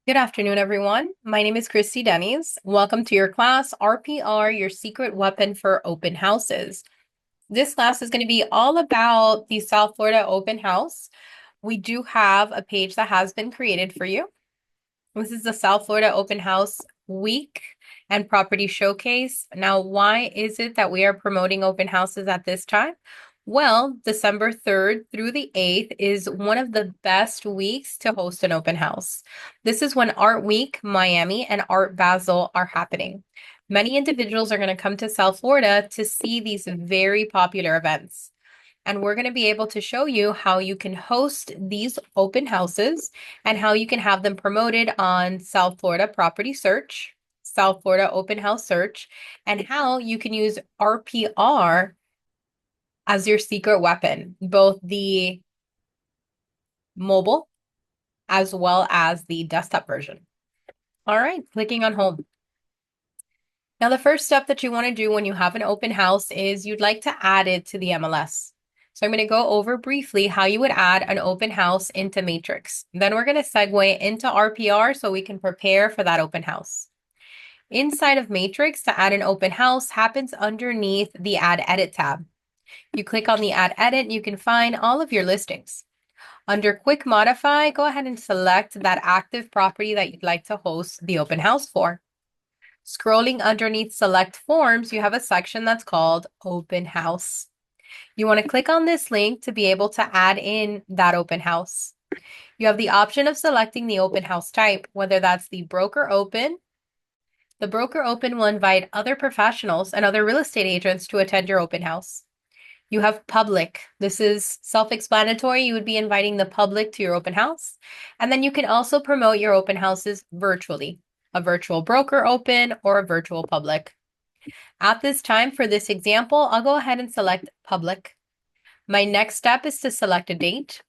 Good afternoon, everyone. My name is Christy Denny's. Welcome to your class, RPR, your secret weapon for open houses. This class is going to be all about the South Florida open house. We do have a page that has been created for you. This is the South Florida open house week and property showcase. Now, why is it that we are promoting open houses at this time? Well, December 3rd through the 8th is one of the best weeks to host an open house. This is when Art Week Miami and Art Basel are happening. Many individuals are going to come to South Florida to see these very popular events. And we're going to be able to show you how you can host these open houses and how you can have them promoted on South Florida Property Search, South Florida Open House Search, and how you can use RPR as your secret weapon, both the mobile as well as the desktop version. All right, clicking on home. Now, the first step that you want to do when you have an open house is you'd like to add it to the MLS. So I'm going to go over briefly how you would add an open house into Matrix. Then we're going to segue into RPR so we can prepare for that open house. Inside of Matrix, to add an open house happens underneath the Add Edit tab. You click on the Add Edit, you can find all of your listings. Under Quick Modify, go ahead and select that active property that you'd like to host the open house for. Scrolling underneath Select Forms, you have a section that's called Open House. You want to click on this link to be able to add in that open house. You have the option of selecting the open house type, whether that's the broker open. The broker open will invite other professionals and other real estate agents to attend your open house. You have public. This is self-explanatory. You would be inviting the public to your open house. And then you can also promote your open houses virtually, a virtual broker open or a virtual public. At this time, for this example, I'll go ahead and select public. My next step is to select a date.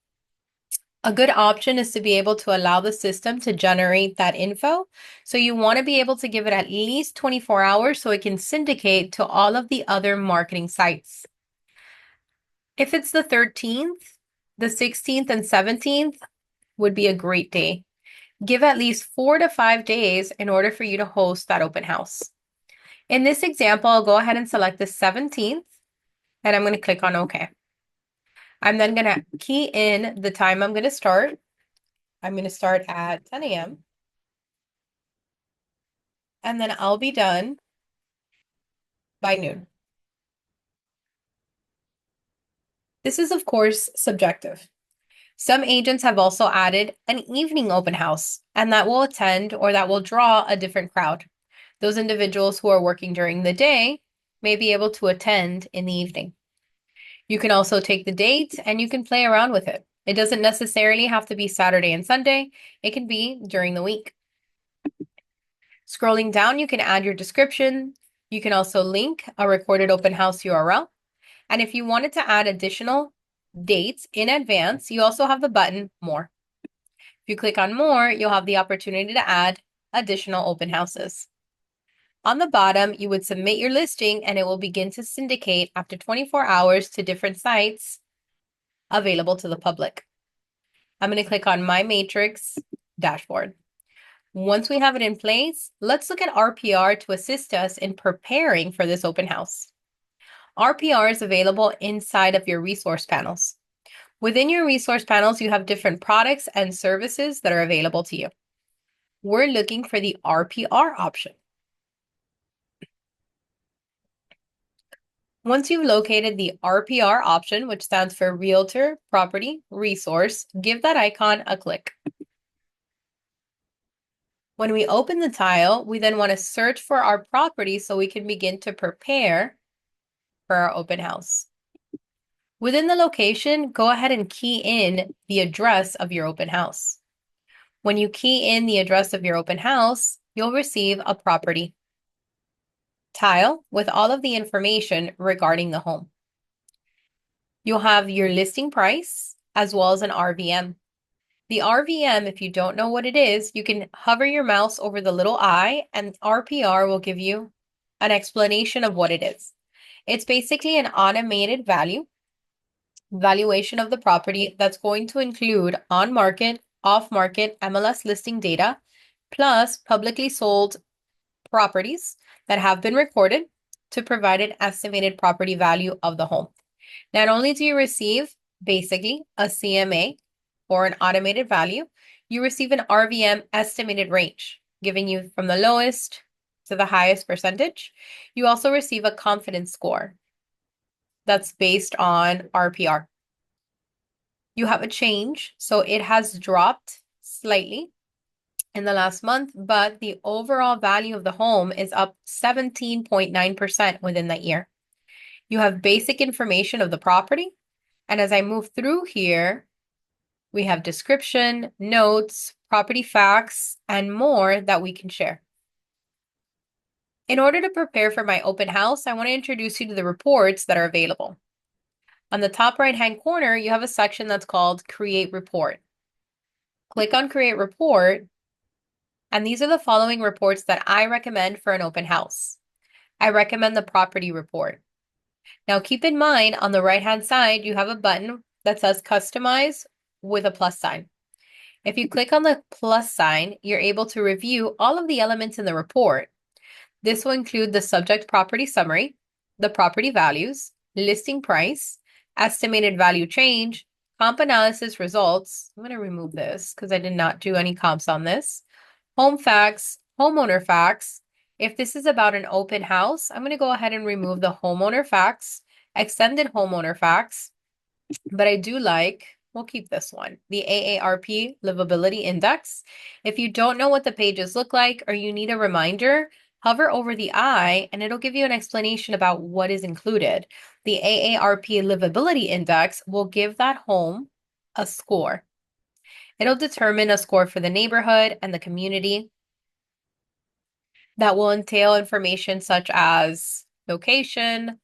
A good option is to be able to allow the system to generate that info. So you want to be able to give it at least 24 hours so it can syndicate to all of the other marketing sites. If it's the 13th, the 16th, and 17th would be a great day. Give at least 4 to 5 days in order for you to host that open house. In this example, I'll go ahead and select the 17th, and I'm going to click on OK. I'm then going to key in the time I'm going to start. I'm going to start at 10 a.m. And then I'll be done by noon. This is, of course, subjective. Some agents have also added an evening open house, and that will attend or that will draw a different crowd. Those individuals who are working during the day may be able to attend in the evening. You can also take the date and you can play around with it. It doesn't necessarily have to be Saturday and Sunday. It can be during the week. Scrolling down, you can add your description. You can also link a recorded open house URL. And if you wanted to add additional dates in advance, you also have the button More. If you click on More, you'll have the opportunity to add additional open houses. On the bottom, you would submit your listing and it will begin to syndicate after 24 hours to different sites available to the public. I'm going to click on My Matrix dashboard. Once we have it in place, let's look at RPR to assist us in preparing for this open house. RPR is available inside of your resource panels. Within your resource panels, you have different products and services that are available to you. We're looking for the RPR option. Once you've located the RPR option, which stands for Realtor Property Resource, give that icon a click. When we open the tile, we then want to search for our property so we can begin to prepare for our open house. Within the location, go ahead and key in the address of your open house. When you key in the address of your open house, you'll receive a property tile with all of the information regarding the home. You'll have your listing price as well as an RVM. The RVM, if you don't know what it is, you can hover your mouse over the little I and RPR will give you an explanation of what it is. It's basically an automated valuation of the property that's going to include on-market, off-market MLS listing data, plus publicly sold properties that have been recorded to provide an estimated property value of the home. Not only do you receive basically a CMA or an automated value, you receive an RVM estimated range, giving you from the lowest to the highest percentage. You also receive a confidence score that's based on RPR. You have a change, so it has dropped slightly in the last month, but the overall value of the home is up 17.9% within that year. You have basic information of the property, and as I move through here, we have description, notes, property facts, and more that we can share. In order to prepare for my open house, I want to introduce you to the reports that are available. On the top right-hand corner, you have a section that's called Create Report. Click on Create Report, and these are the following reports that I recommend for an open house. I recommend the property report. Now keep in mind, on the right-hand side, you have a button that says Customize with a plus sign. If you click on the plus sign, you're able to review all of the elements in the report. This will include the subject property summary, the property values, listing price, estimated value change, comp analysis results. I'm going to remove this because I did not do any comps on this. Home facts, homeowner facts. If this is about an open house, I'm going to go ahead and remove the homeowner facts, extended homeowner facts, but I do like, we'll keep this one, the AARP Livability Index. If you don't know what the pages look like or you need a reminder, hover over the eye and it'll give you an explanation about what is included. The AARP Livability Index will give that home a score. It'll determine a score for the neighborhood and the community. That will entail information such as location,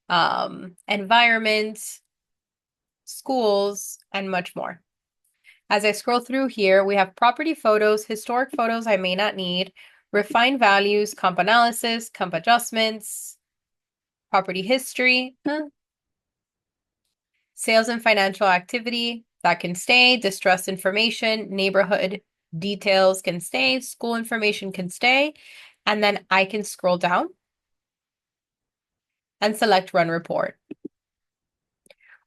environment, schools, and much more. As I scroll through here, we have property photos, historic photos I may not need, refined values, comp analysis, comp adjustments, property history, sales and financial activity, that can stay, distress information, neighborhood details can stay, school information can stay, and then I can scroll down and select Run Report.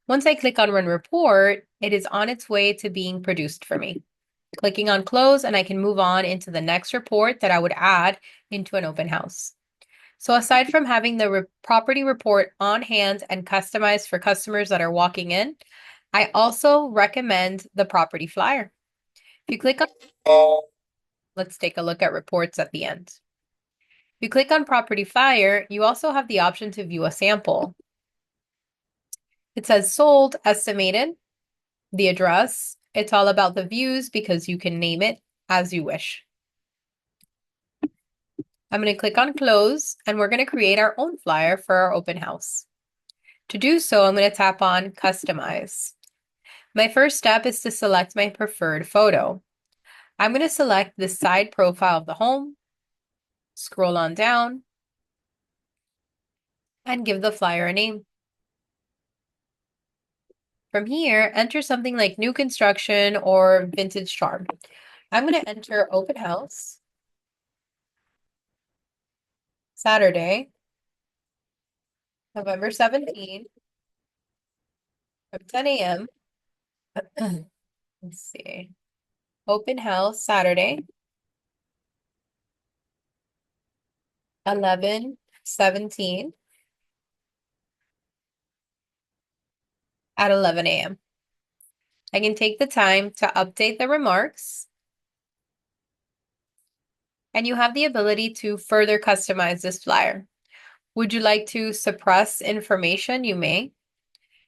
Once I click on Run Report, it is on its way to being produced for me. Clicking on Close, and I can move on into the next report that I would add into an open house. So aside from having the property report on hand and customized for customers that are walking in, I also recommend the property flyer. If you click on, let's take a look at reports at the end. If you click on property flyer, you also have the option to view a sample. It says sold, estimated, the address. It's all about the views because you can name it as you wish. I'm going to click on close and we're going to create our own flyer for our open house. To do so, I'm going to tap on customize. My first step is to select my preferred photo. I'm going to select the side profile of the home, scroll on down, and give the flyer a name. From here, enter something like new construction or vintage charm. I'm going to enter open house, Saturday, November 17th, from 10 a.m. Let's see. Open house Saturday, 11/17 at 11 a.m. I can take the time to update the remarks, and you have the ability to further customize this flyer. Would you like to suppress information? You may.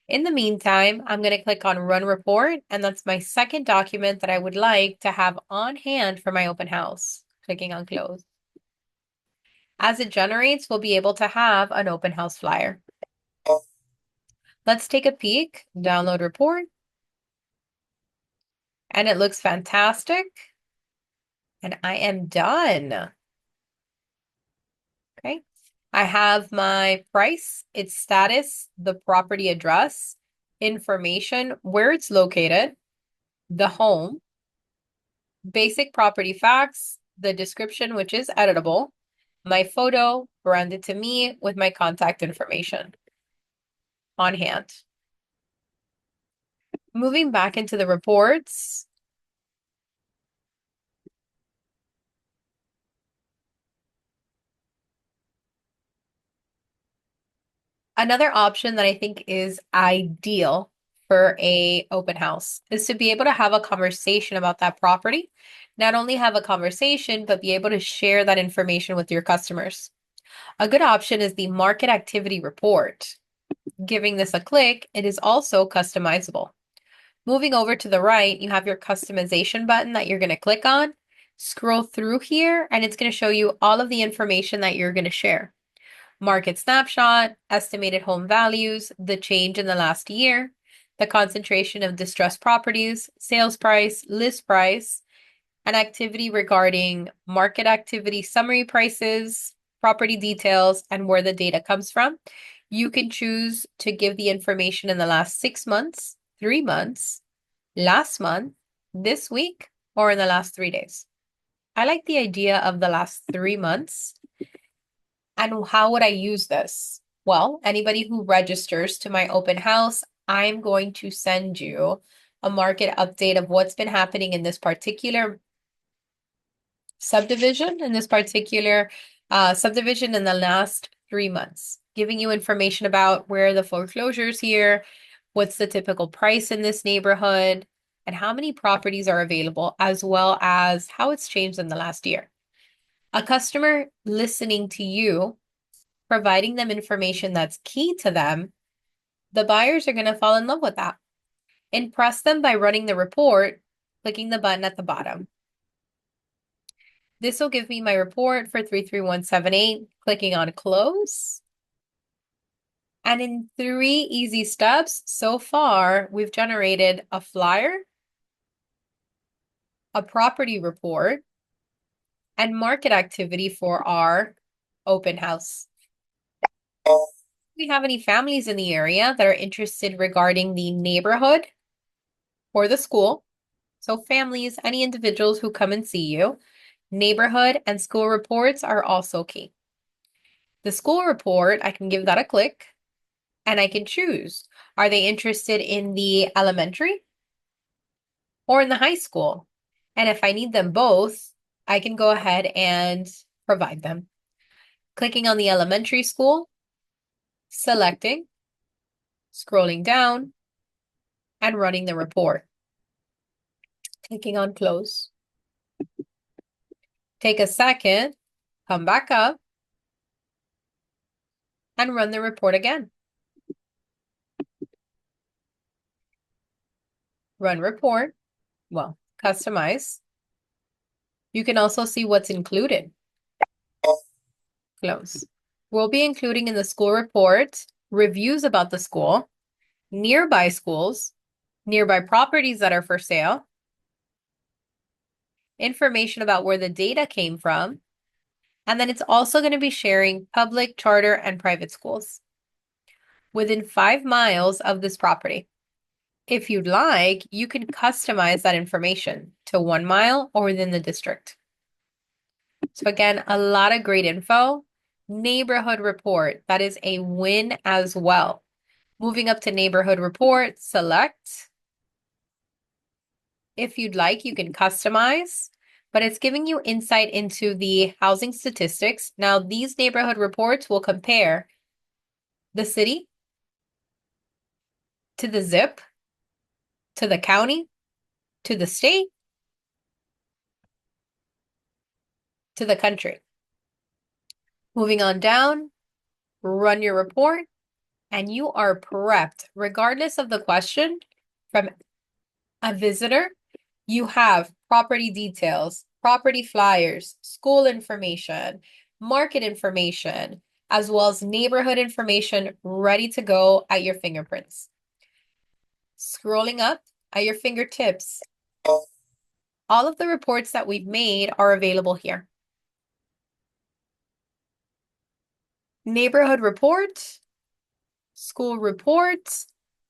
In the meantime, I'm going to click on Run Report, and that's my second document that I would like to have on hand for my open house. Clicking on Close. As it generates, we'll be able to have an open house flyer. Let's take a peek, download report, and it looks fantastic, and I am done. Okay. I have my price, its status, the property address, information, where it's located, the home, basic property facts, the description, which is editable, my photo branded to me with my contact information on hand. Moving back into the reports, another option that I think is ideal for a open house is to be able to have a conversation about that property. Not only have a conversation, but be able to share that information with your customers. A good option is the market activity report. Giving this a click, it is also customizable. Moving over to the right, you have your customization button that you're going to click on. Scroll through here, and it's going to show you all of the information that you're going to share. Market snapshot, estimated home values, the change in the last year, the concentration of distressed properties, sales price, list price, and activity regarding market activity summary prices, property details, and where the data comes from. You can choose to give the information in the last 6 months, 3 months, last month, this week, or in the last 3 days. I like the idea of the last 3 months. And how would I use this? Well, anybody who registers to my open house, I'm going to send you a market update of what's been happening in this particular subdivision, in the last 3 months, giving you information about where the foreclosures here, what's the typical price in this neighborhood, and how many properties are available, as well as how it's changed in the last year. A customer listening to you, providing them information that's key to them, the buyers are going to fall in love with that. Impress them by running the report, clicking the button at the bottom. This will give me my report for 33178, clicking on close. And in 3 easy steps, so far, we've generated a flyer, a property report, and market activity for our open house. Do we have any families in the area that are interested regarding the neighborhood or the school? So families, any individuals who come and see you, neighborhood and school reports are also key. The school report, I can give that a click and I can choose. Are they interested in the elementary or in the high school? And if I need them both, I can go ahead and provide them. Clicking on the elementary school, selecting, scrolling down, and running the report. Clicking on close. Take a second, come back up, and run the report again. Run report, well, customize. You can also see what's included. Close. We'll be including in the school report reviews about the school, nearby schools, nearby properties that are for sale, information about where the data came from, and then it's also going to be sharing public, charter, and private schools within 5 miles of this property. If you'd like, you can customize that information to 1 mile or within the district. So again, a lot of great info. Neighborhood report, that is a win as well. Moving up to neighborhood report, select. If you'd like, you can customize, but it's giving you insight into the housing statistics. Now, these neighborhood reports will compare the city to the zip, to the county, to the state, to the country. Moving on down, run your report, and you are prepped. Regardless of the question from a visitor, you have property details, property flyers, school information, market information, as well as neighborhood information ready to go at your fingerprints. Scrolling up at your fingertips, all of the reports that we've made are available here. Neighborhood report, school report,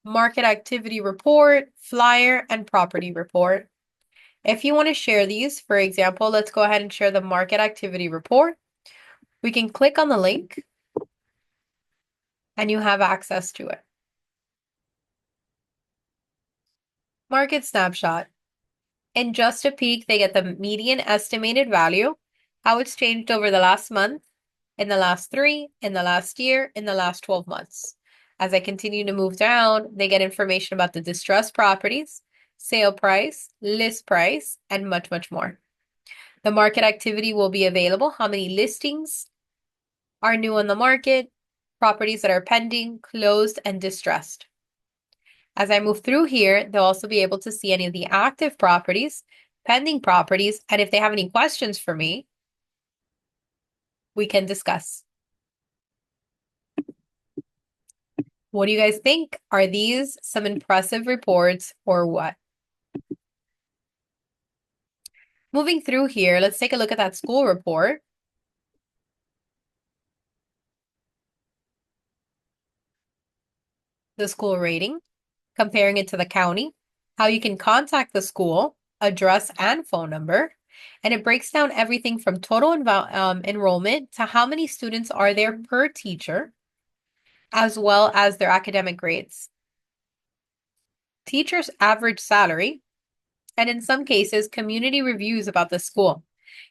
market activity report, flyer, and property report. If you want to share these, for example, let's go ahead and share the market activity report. We can click on the link and you have access to it. Market snapshot. In just a peek, they get the median estimated value, how it's changed over the last month, in the last 3, in the last year, in the last 12 months. As I continue to move down, they get information about the distressed properties, sale price, list price, and much, much more. The market activity will be available, how many listings are new on the market, properties that are pending, closed, and distressed. As I move through here, they'll also be able to see any of the active properties, pending properties, and if they have any questions for me, we can discuss. What do you guys think? Are these some impressive reports or what? Moving through here, let's take a look at that school report. The school rating, comparing it to the county, how you can contact the school, address and phone number, and it breaks down everything from total enrollment to how many students are there per teacher, as well as their academic grades. Teachers' average salary, and in some cases, community reviews about the school.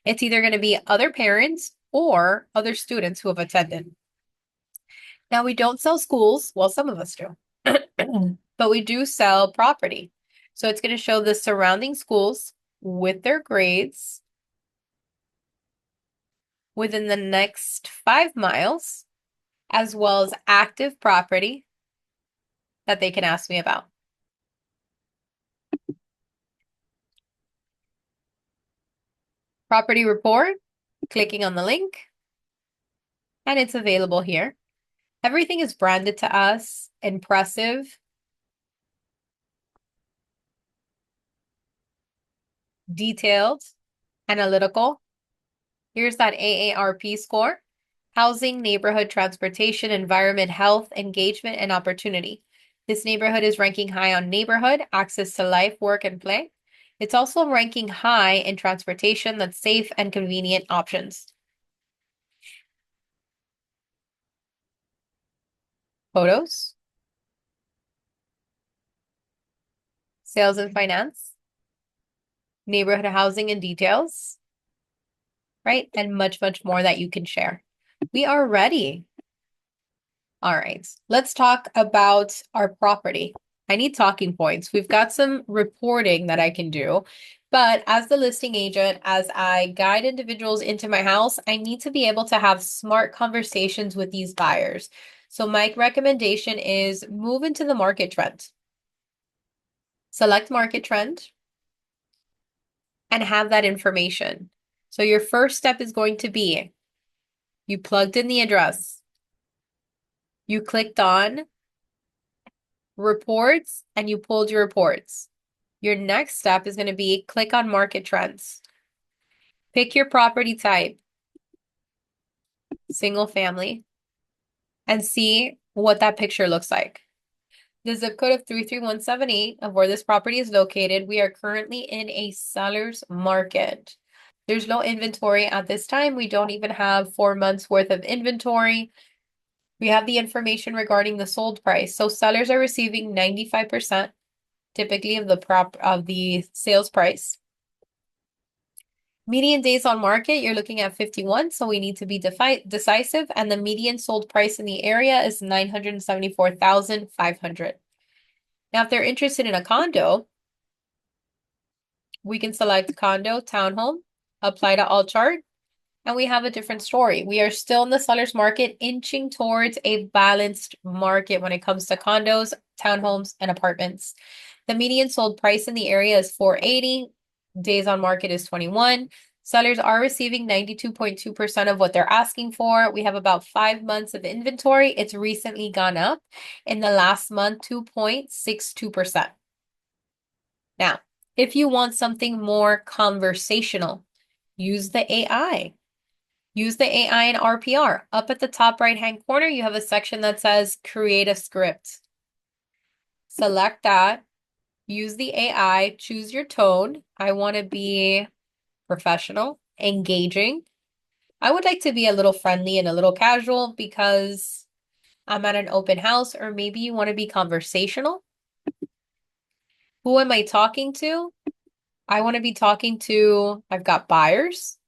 It's either going to be other parents or other students who have attended. Now, we don't sell schools. Well, some of us do. But we do sell property. So it's going to show the surrounding schools with their grades within the next 5 miles, as well as active property that they can ask me about. Property report, clicking on the link, and it's available here. Everything is branded to us, impressive, detailed, analytical. Here's that AARP score: housing, neighborhood, transportation, environment, health, engagement, and opportunity. This neighborhood is ranking high on neighborhood, access to life, work, and play. It's also ranking high in transportation that's safe and convenient options. Photos, sales and finance, neighborhood housing and details, right? And much, much more that you can share. We are ready. All right, let's talk about our property. I need talking points. We've got some reporting that I can do, but as the listing agent, as I guide individuals into my house, I need to be able to have smart conversations with these buyers. So my recommendation is move into the market trend. Select market trend and have that information. So your first step is going to be, you plugged in the address, you clicked on reports, and you pulled your reports. Your next step is going to be click on market trends. Pick your property type, single family, and see what that picture looks like. The zip code of 33178 of where this property is located, we are currently in a seller's market. There's no inventory at this time. We don't even have 4 months worth of inventory. We have the information regarding the sold price. So sellers are receiving 95% typically of the sales price. Median days on market, you're looking at 51, so we need to be decisive, and the median sold price in the area is $974,500. Now, if they're interested in a condo, we can select condo, townhome, apply to all chart, and we have a different story. We are still in the seller's market, inching towards a balanced market when it comes to condos, townhomes, and apartments. The median sold price in the area is 480. Days on market is 21. Sellers are receiving 92.2% of what they're asking for. We have about 5 months of inventory. It's recently gone up in the last month, 2.62%. Now, if you want something more conversational, use the AI. Use the AI in RPR. Up at the top right-hand corner, you have a section that says create a script. Select that Use the AI, choose your tone. I want to be professional, engaging. I would like to be a little friendly and a little casual because I'm at an open house, or maybe you want to be conversational. Who am I talking to? I want to be talking to, I've got buyers.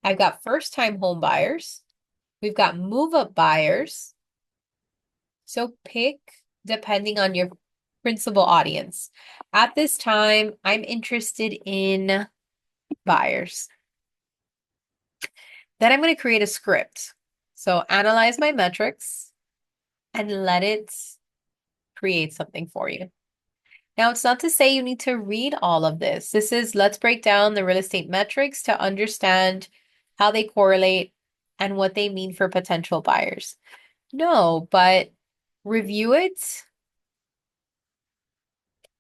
I've got first-time home buyers. We've got move-up buyers. So pick depending on your principal audience. At this time, I'm interested in buyers. Then I'm going to create a script. So analyze my metrics and let it create something for you. Now, it's not to say you need to read all of this. This is let's break down the real estate metrics to understand how they correlate and what they mean for potential buyers. No, but review it.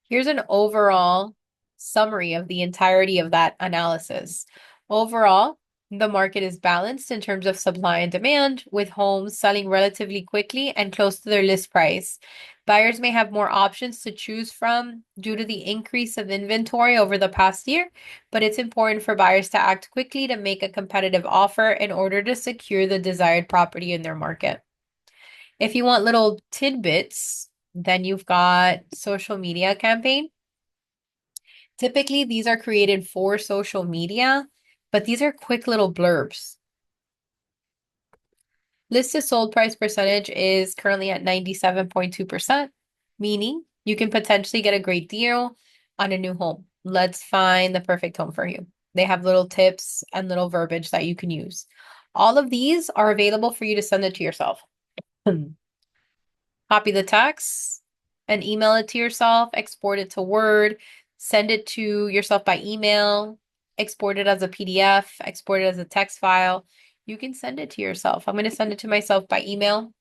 Here's an overall summary of the entirety of that analysis. Overall, the market is balanced in terms of supply and demand, with homes selling relatively quickly and close to their list price. Buyers may have more options to choose from due to the increase of inventory over the past year, but it's important for buyers to act quickly to make a competitive offer in order to secure the desired property in their market. If you want little tidbits, then you've got social media campaign. Typically, these are created for social media, but these are quick little blurbs. List to sold price percentage is currently at 97.2%, meaning you can potentially get a great deal on a new home. Let's find the perfect home for you. They have little tips and little verbiage that you can use. All of these are available for you to send it to yourself. Copy the text and email it to yourself, export it to Word, send it to yourself by email, export it as a PDF, export it as a text file. You can send it to yourself. I'm going to send it to myself by email.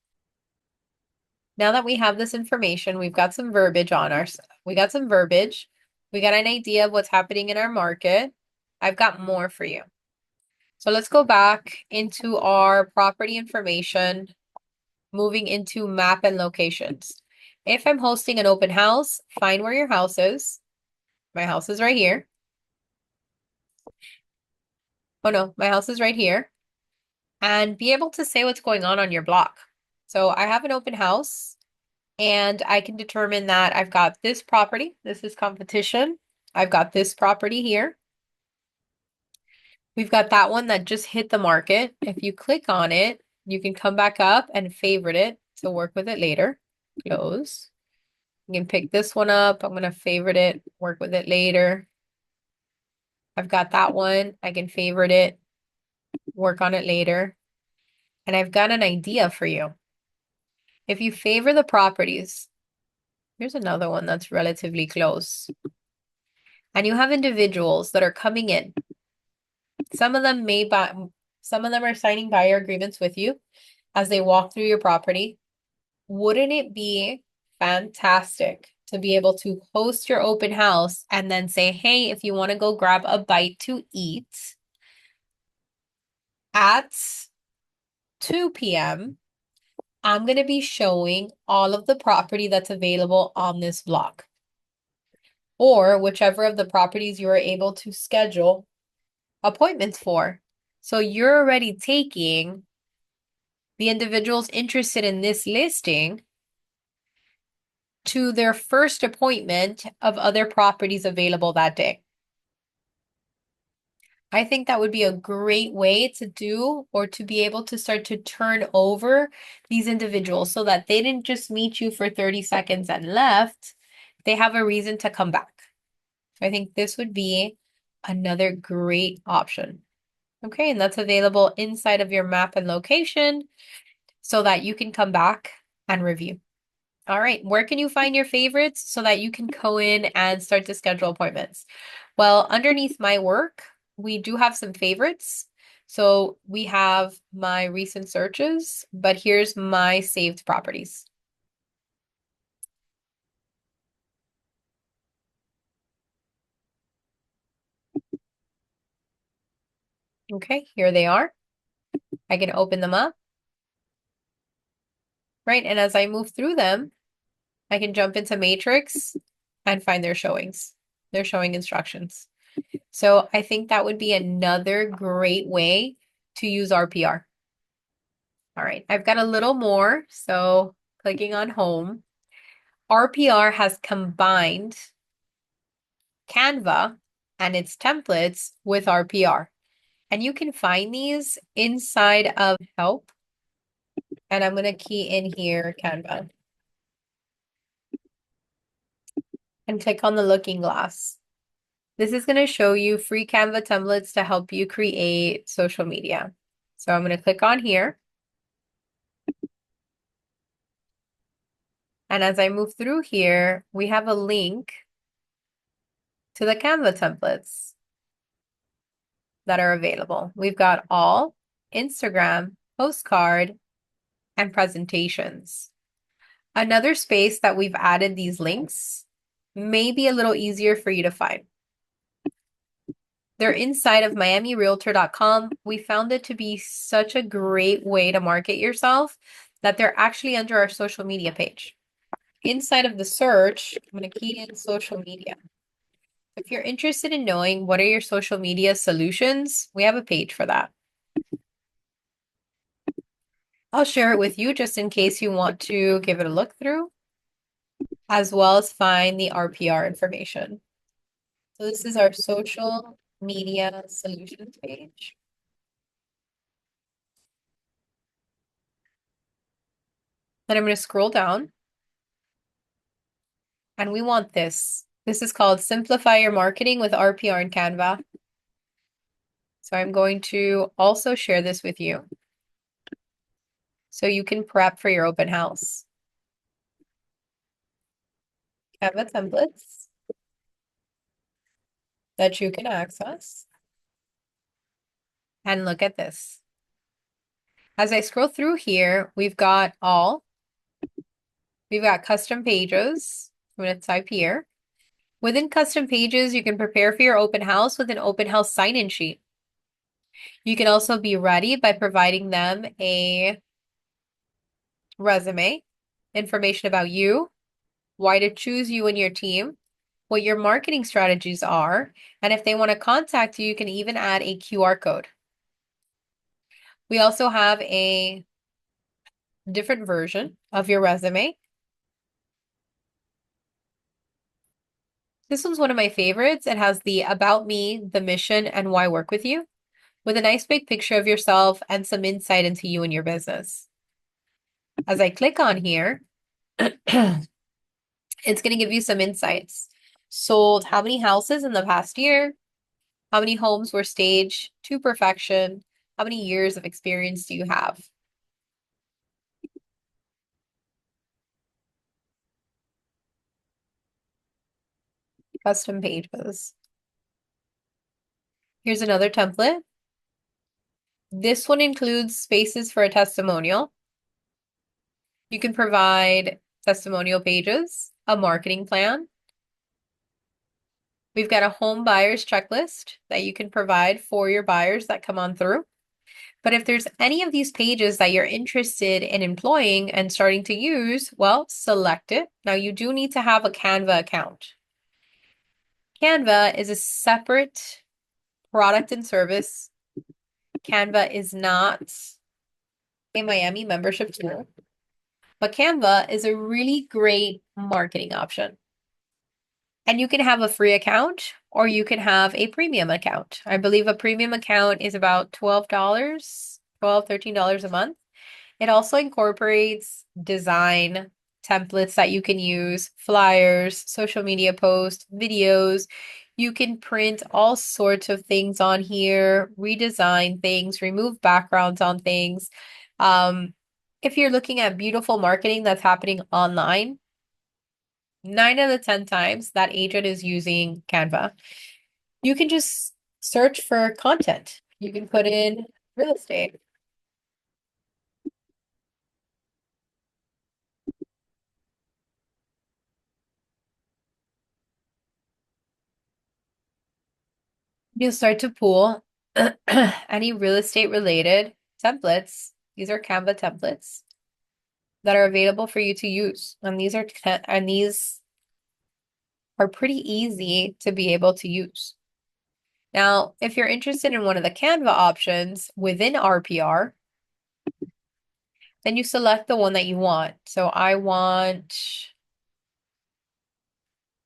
Now that we have this information, we've got some verbiage on our, we got some verbiage. We got an idea of what's happening in our market. I've got more for you. So let's go back into our property information, moving into map and locations. If I'm hosting an open house, find where your house is. My house is right here. Oh no, my house is right here. And be able to say what's going on your block. So I have an open house and I can determine that I've got this property. This is competition. I've got this property here. We've got that one that just hit the market. If you click on it, you can come back up and favorite it to work with it later. Close. You can pick this one up. I'm going to favorite it, work with it later. I've got that one. I can favorite it, work on it later. And I've got an idea for you. If you favor the properties, here's another one that's relatively close. And you have individuals that are coming in. Some of them may buy, some of them are signing buyer agreements with you as they walk through your property. Wouldn't it be fantastic to be able to host your open house and then say, hey, if you want to go grab a bite to eat at 2 p.m., I'm going to be showing all of the property that's available on this block, or whichever of the properties you are able to schedule appointments for. So you're already taking the individuals interested in this listing to their first appointment of other properties available that day. I think that would be a great way to do, or to be able to start to turn over these individuals so that they didn't just meet you for 30 seconds and left. They have a reason to come back. So I think this would be another great option. Okay, and that's available inside of your map and location so that you can come back and review. All right, where can you find your favorites so that you can go in and start to schedule appointments? Well, underneath my work, we do have some favorites. So we have my recent searches, but here's my saved properties. Okay, here they are. I can open them up. Right, and as I move through them, I can jump into Matrix and find their showings, their showing instructions. So I think that would be another great way to use RPR. All right, I've got a little more. So clicking on home, RPR has combined Canva and its templates with RPR. And you can find these inside of help. And I'm going to key in here Canva and click on the looking glass. This is going to show you free Canva templates to help you create social media. So I'm going to click on here. And as I move through here, we have a link to the Canva templates that are available. We've got all, Instagram, postcard, and presentations. Another space that we've added these links may be a little easier for you to find. They're inside of miamirealtor.com. We found it to be such a great way to market yourself that they're actually under our social media page. Inside of the search, I'm going to key in social media. If you're interested in knowing what are your social media solutions, we have a page for that. I'll share it with you just in case you want to give it a look through, as well as find the RPR information. So this is our social media solutions page. Then I'm going to scroll down. And we want this. This is called Simplify Your Marketing with RPR and Canva. So I'm going to also share this with you so you can prep for your open house. Canva templates that you can access. And look at this. As I scroll through here, we've got custom pages. I'm going to type here. Within custom pages, you can prepare for your open house with an open house sign-in sheet. You can also be ready by providing them a resume, information about you, why to choose you and your team, what your marketing strategies are, and if they want to contact you, you can even add a QR code. We also have a different version of your resume. This one's one of my favorites. It has the about me, the mission, and why work with you, with a nice big picture of yourself and some insight into you and your business. As I click on here, it's going to give you some insights. Sold how many houses in the past year? How many homes were staged to perfection? How many years of experience do you have? Custom pages. Here's another template. This one includes spaces for a testimonial. You can provide testimonial pages, a marketing plan. We've got a home buyer's checklist that you can provide for your buyers that come on through. But if there's any of these pages that you're interested in employing and starting to use, well, select it. Now you do need to have a Canva account. Canva is a separate product and service. Canva is not a Miami membership tool, but Canva is a really great marketing option. And you can have a free account or you can have a premium account. I believe a premium account is about $12, $13 a month. It also incorporates design templates that you can use, flyers, social media posts, videos. You can print all sorts of things on here, redesign things, remove backgrounds on things. If you're looking at beautiful marketing that's happening online, 9 out of 10 times that agent is using Canva. You can just search for content. You can put in real estate. You'll start to pull any real estate related templates. These are Canva templates that are available for you to use. And these are pretty easy to be able to use. Now, if you're interested in one of the Canva options within RPR, then you select the one that you want. So I want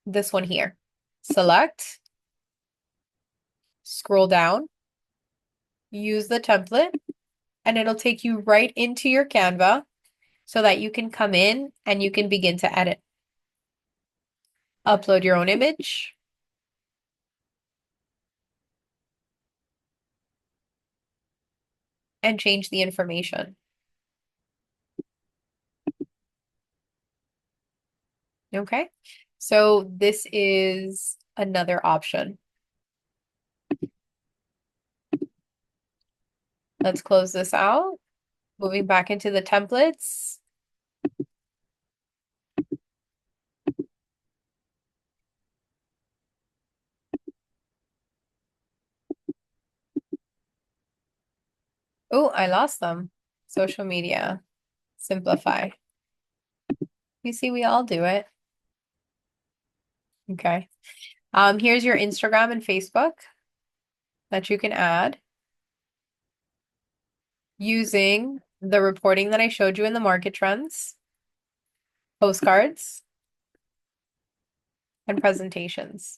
this one here. Select, scroll down, use the template, and it'll take you right into your Canva so that you can come in and you can begin to edit. Upload your own image. And change the information. Okay, so this is another option. Let's close this out. Moving back into the templates. Oh, I lost them. Social media. Simplify. You see, we all do it. Okay. Here's your Instagram and Facebook that you can add using the reporting that I showed you in the market trends, postcards, and presentations.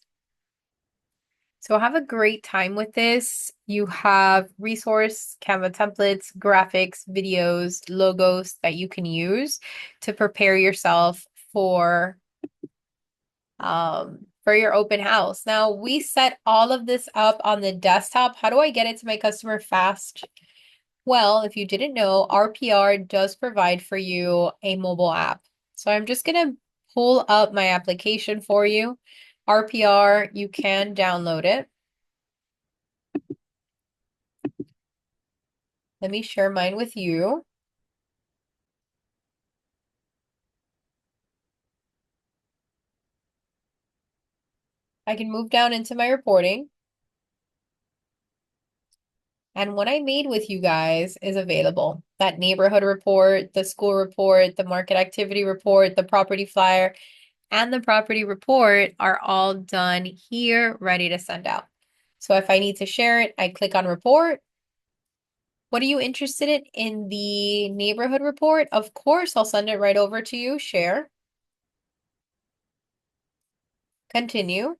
So have a great time with this. You have resource, Canva templates, graphics, videos, logos that you can use to prepare yourself for your open house. Now, we set all of this up on the desktop. How do I get it to my customer fast? Well, if you didn't know, RPR does provide for you a mobile app. So I'm just going to pull up my application for you. RPR, you can download it. Let me share mine with you. I can move down into my reporting. And what I made with you guys is available. That neighborhood report, the school report, the market activity report, the property flyer, and the property report are all done here, ready to send out. So if I need to share it, I click on report. What are you interested in the neighborhood report? Of course, I'll send it right over to you. Share. Continue.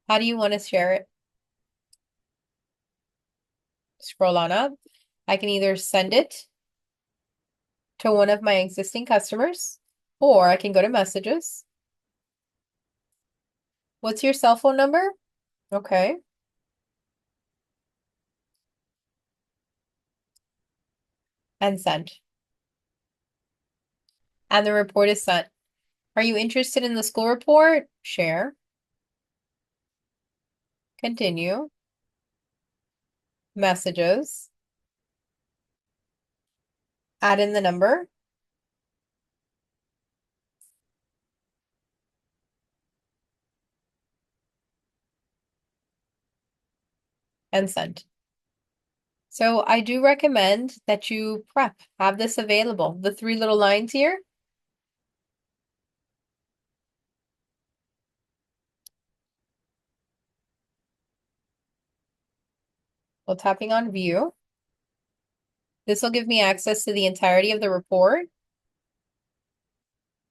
How do you want to share it? Scroll on up. I can either send it to one of my existing customers, or I can go to messages. What's your cell phone number? Okay. And send. And the report is sent. Are you interested in the school report? Share. Continue. Messages. Add in the number. And send. So I do recommend that you prep, have this available. The 3 little lines here. While tapping on view. This will give me access to the entirety of the report.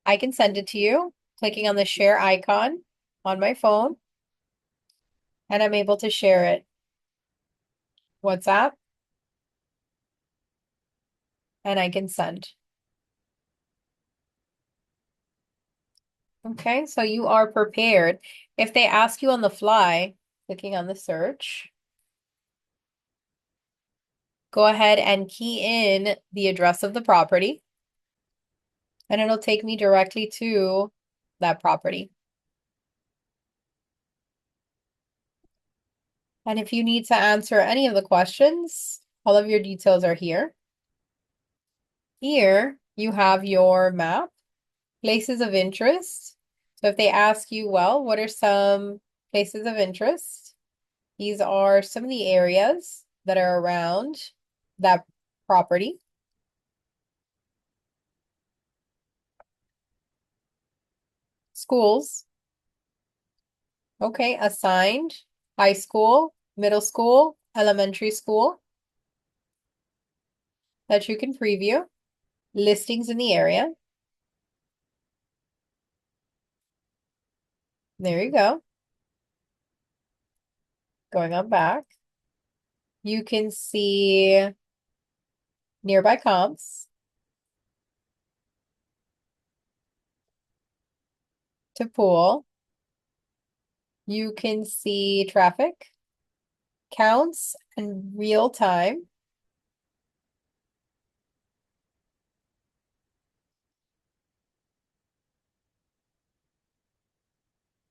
I can send it to you, clicking on the share icon on my phone, and I'm able to share it. WhatsApp, and I can send. Okay, so you are prepared. If they ask you on the fly, clicking on the search, go ahead and key in the address of the property, and it'll take me directly to that property. And if you need to answer any of the questions, all of your details are here. Here, you have your map, places of interest. So if they ask you, well, what are some places of interest? These are some of the areas that are around that property. schools. Okay, assigned, high school, middle school, elementary school that you can preview. Listings in the area. There you go. Going on back. You can see nearby comps to pool. You can see traffic counts and real time.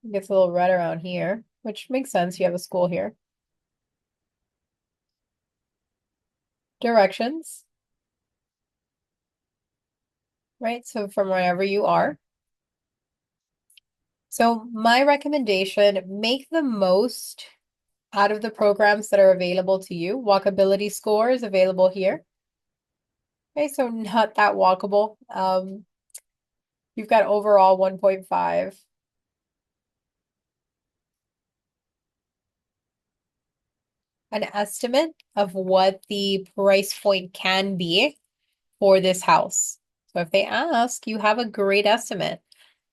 It gets a little red around here, which makes sense. You have a school here. Directions, right? So from wherever you are. So my recommendation, make the most out of the programs that are available to you. Walkability score is available here. Okay, so not that walkable. You've got overall 1.5. An estimate of what the price point can be for this house. So if they ask, you have a great estimate.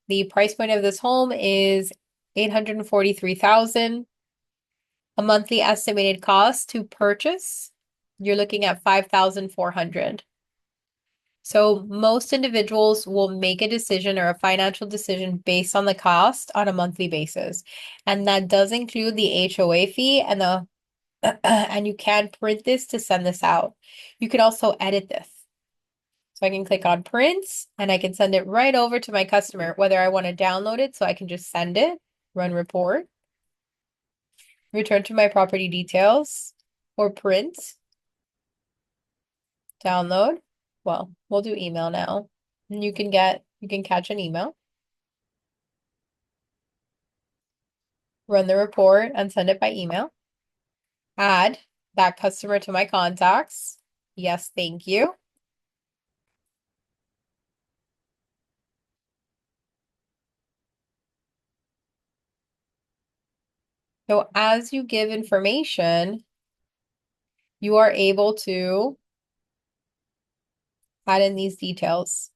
The price point of this home is $843,000. A monthly estimated cost to purchase, you're looking at $5,400. So most individuals will make a decision or a financial decision based on the cost on a monthly basis. And that does include the HOA fee and the and you can print this to send this out. You can also edit this. So I can click on print and I can send it right over to my customer, whether I want to download it so I can just send it, run report, return to my property details, or print, download. Well, we'll do email now. And you can catch an email, run the report and send it by email. Add that customer to my contacts. Yes, thank you. So as you give information, you are able to add in these details.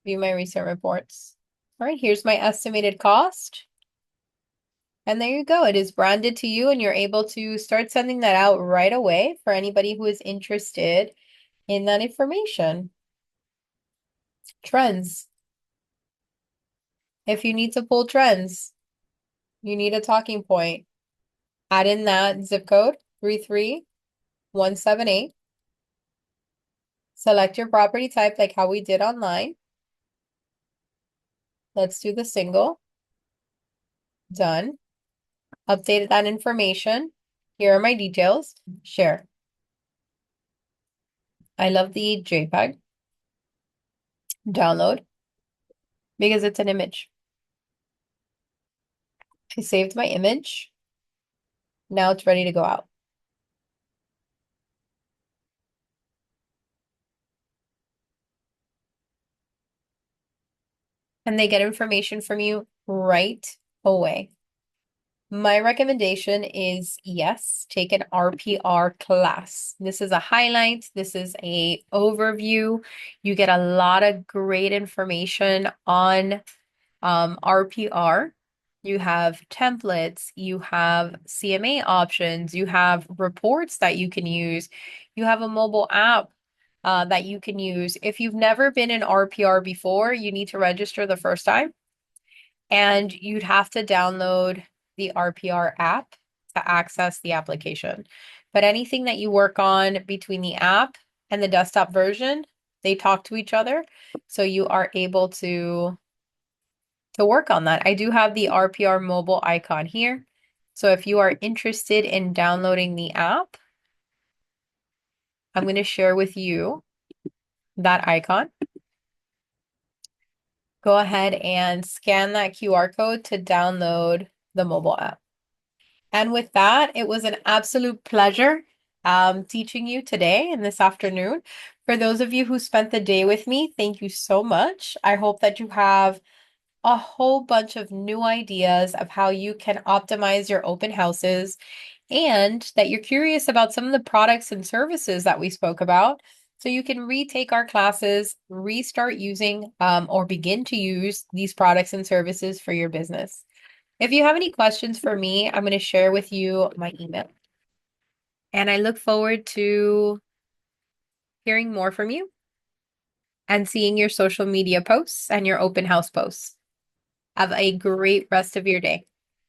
View my recent reports. All right, here's my estimated cost. And there you go. It is branded to you and you're able to start sending that out right away for anybody who is interested in that information. Trends. If you need to pull trends, you need a talking point. Add in that zip code 33178. Select your property type like how we did online. Let's do the single. Done. Updated that information. Here are my details. Share. I love the JPEG. Download. Because it's an image. I saved my image. Now it's ready to go out. And they get information from you right away. My recommendation is yes, take an RPR class. This is a highlight. This is a overview. You get a lot of great information on RPR. You have templates, you have CMA options, you have reports that you can use, you have a mobile app that you can use. If you've never been in RPR before, you need to register the first time, and you'd have to download the RPR app to access the application. But anything that you work on between the app and the desktop version, they talk to each other, so you are able to work on that. I do have the RPR mobile icon here. So if you are interested in downloading the app, I'm going to share with you that icon. Go ahead and scan that QR code to download the mobile app. And with that, it was an absolute pleasure teaching you today and this afternoon. For those of you who spent the day with me, thank you so much. I hope that you have a whole bunch of new ideas of how you can optimize your open houses and that you're curious about some of the products and services that we spoke about. So you can retake our classes, restart using or begin to use these products and services for your business. If you have any questions for me, I'm going to share with you my email. And I look forward to hearing more from you and seeing your social media posts and your open house posts. Have a great rest of your day.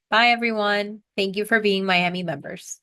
Bye, everyone. Thank you for being Miami members.